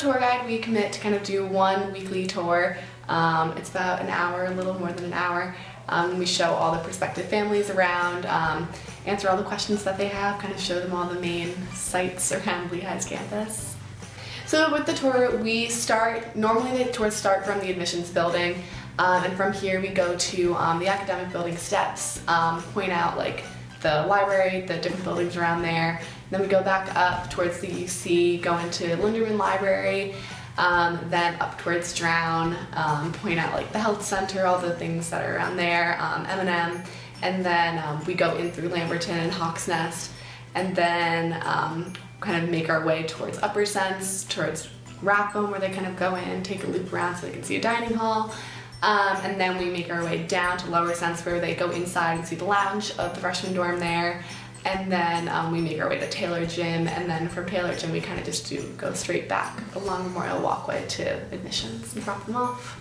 tour guide, we commit to kind of do one weekly tour. It's about an hour, a little more than an hour. We show all the prospective families around, answer all the questions that they have, kind of show them all the main sites around Lehigh's campus. So with the tour, normally the tours start from the admissions building, and from here we go to the academic building steps, point out like the library, the different buildings around there. Then we go back up towards the UC, go into Linderman Library, then up towards Drown, point out like the health center, all the things that are around there, M&M, and then we go in through Lamberton and Hawks Nest, and then kind of make our way towards Upper Sense, towards Rathbone, where they kind of go in, take a loop around so they can see a dining hall, and then we make our way down to Lower Sense, where they go inside and see the lounge of the freshman dorm there. And then we make our way to Taylor Gym, and then from Taylor Gym we kind of just go straight back along Memorial Walkway to admissions and drop them off.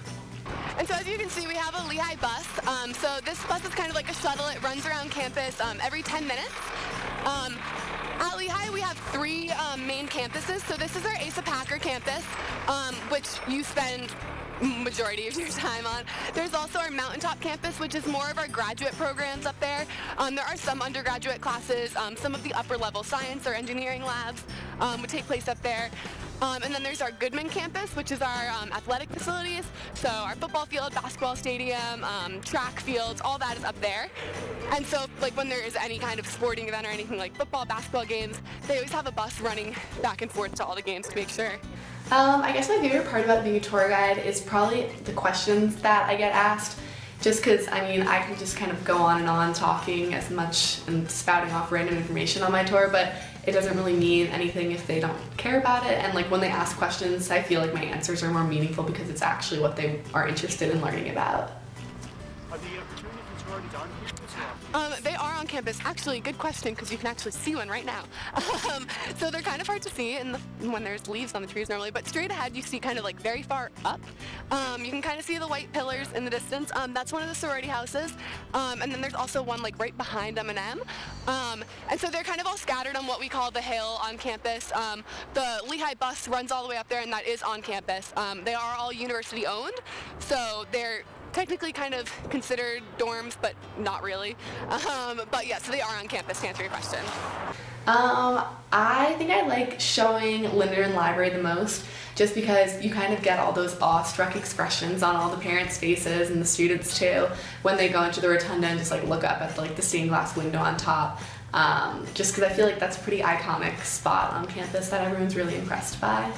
And so as you can see, we have a Lehigh bus. So this bus is kind of like a shuttle. It runs around campus every 10 minutes. At Lehigh, we have three main campuses. So this is our Asa Packer campus, which you spend majority of your time on. There's also our Mountaintop campus, which is more of our graduate programs up there. There are some undergraduate classes, some of the upper level science or engineering labs would take place up there. And then there's our Goodman campus, which is our athletic facilities. So our football field, basketball stadium, track fields, all that is up there. And so like when there is any kind of sporting event or anything like football, basketball games, they always have a bus running back and forth to all the games to make sure. I guess my favorite part about being a tour guide is probably the questions that I get asked. Just because, I mean, I can just kind of go on and on talking as much and spouting off random information on my tour, but it doesn't really mean anything if they don't care about it. And like when they ask questions, I feel like my answers are more meaningful because it's actually what they are interested in learning about. Are the opportunities already done here? They are on campus. Actually, good question, because you can actually see one right now. So they're kind of hard to see when there's leaves on the trees normally, but straight ahead you see kind of like very far up. You can kind of see the white pillars in the distance. That's one of the sorority houses. And then there's also one like right behind M&M. And so they're kind of all scattered on what we call the hill on campus. The Lehigh bus runs all the way up there, and that is on campus. They are all university owned, so they're technically kind of considered dorms, but not really. But yeah, so they are on campus, to answer your question. I think I like showing Linderman Library the most, just because you kind of get all those awestruck expressions on all the parents' faces and the students too when they go into the rotunda and just like look up at like the stained glass window on top. Just because I feel like that's a pretty iconic spot on campus that everyone's really impressed by.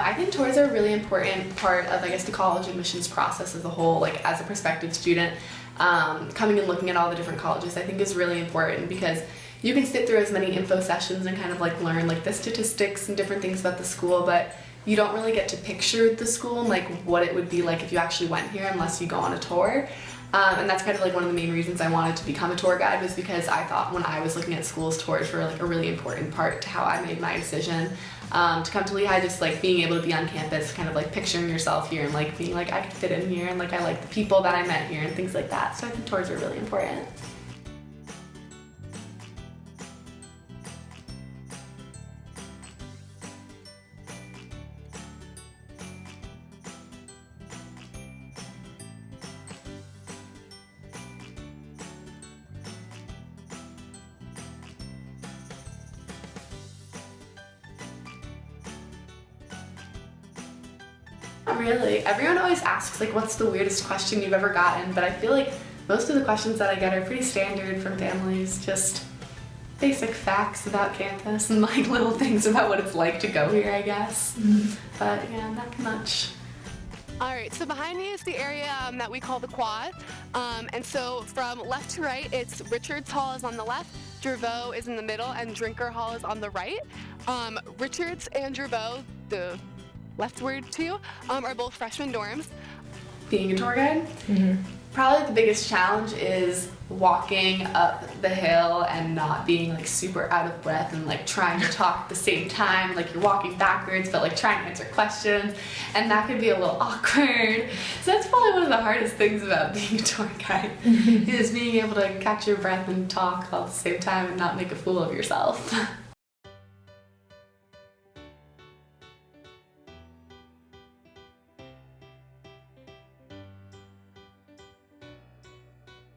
I think tours are a really important part of, I guess, the college admissions process as a whole. Like, as a prospective student, coming and looking at all the different colleges, I think is really important because you can sit through as many info sessions and kind of like learn like the statistics and different things about the school, but you don't really get to picture the school and like what it would be like if you actually went here unless you go on a tour. And that's kind of like one of the main reasons I wanted to become a tour guide, was because I thought when I was looking at schools, tours were like a really important part to how I made my decision to come to Lehigh. Just like being able to be on campus, kind of like picturing yourself here and like being like I could fit in here and like I like the people that I met here and things like that. So I think tours are really important. Not really. Everyone always asks like what's the weirdest question you've ever gotten, but I feel like most of the questions that I get are pretty standard from families, just basic facts about campus and like little things about what it's like to go here, I guess. But yeah, not much. Alright, so behind me is the area that we call the quad. And so from left to right, it's Richards Hall is on the left, Jerveau is in the middle, and Drinker Hall is on the right. Richards and Jerveau, the leftward two, are both freshman dorms. Being a tour guide, Probably the biggest challenge is walking up the hill and not being like super out of breath and like trying to talk at the same time, like you're walking backwards but like trying to answer questions, and that could be a little awkward. So that's probably one of the hardest things about being a tour guide is being able to catch your breath and talk all at the same time and not make a fool of yourself.